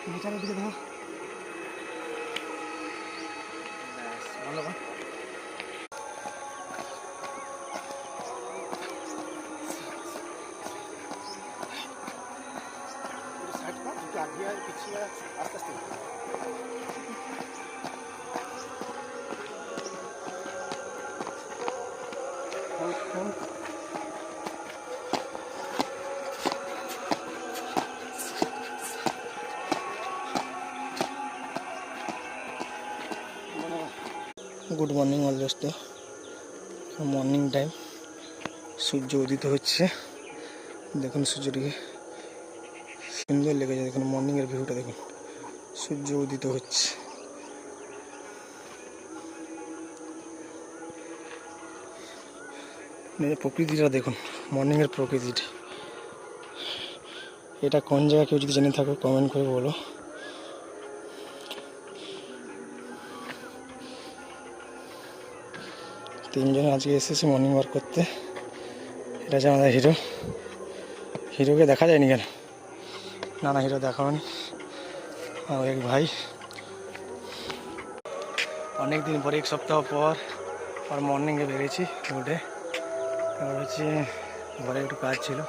নেচারের দিকে দেখো ভালো आगे पीछे आस्ते आस्ते गुड मॉर्निंग ऑल दोस्तों मॉर्निंग टाइम सूर्य उदित होच्छे देखुन सूर्यटिके सुंदर लेगे देखुन मॉर्निंग एर भिउटा देखुन सूर्य उदित होच्छे प्रकृतिटा देखुन मॉर्निंग एर प्रकृतिटा এটা কোন জায়গা কেউ যদি জেনে থাকো কমেন্ট করে বলো তিনজন আজকে এসেছে মর্নিং ওয়াক করতে এটা যে আমাদের হিরো হিরোকে দেখা যায়নি কেন না না হিরো দেখাওনি আর এক ভাই অনেক দিন পরে এক সপ্তাহ পর আর মর্নিংয়ে বেরিয়েছি উঠে আর হচ্ছে ঘরে একটু কাজ ছিল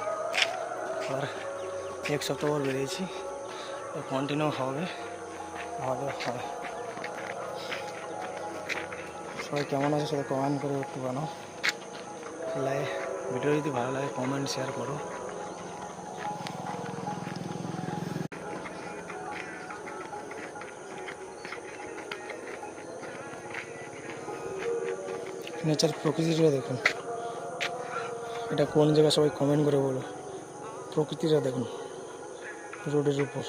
আর এক সপ্তাহ পর বেরিয়েছি কন্টিনিউ হবে হবে সবাই কেমন আছে সবাই কমেন্ট করে একটু বানাও লাইক ভিডিও যদি ভালো লাগে কমেন্ট শেয়ার করো নেচার প্রকৃতিটা দেখুন এটা কোন জায়গা সবাই কমেন্ট করে বলো প্রকৃতিটা দেখুন রোডের উপর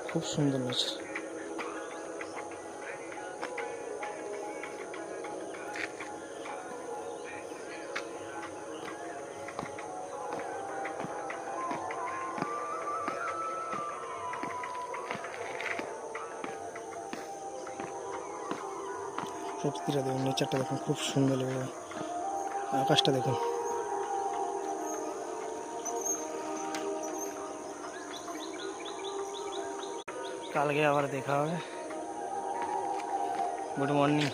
খুব সুন্দর নেচার প্রকৃতিটা দেখুন নেচারটা দেখুন খুব সুন্দর লাগে আকাশটা দেখুন কালকে আবার দেখা হবে গুড মর্নিং।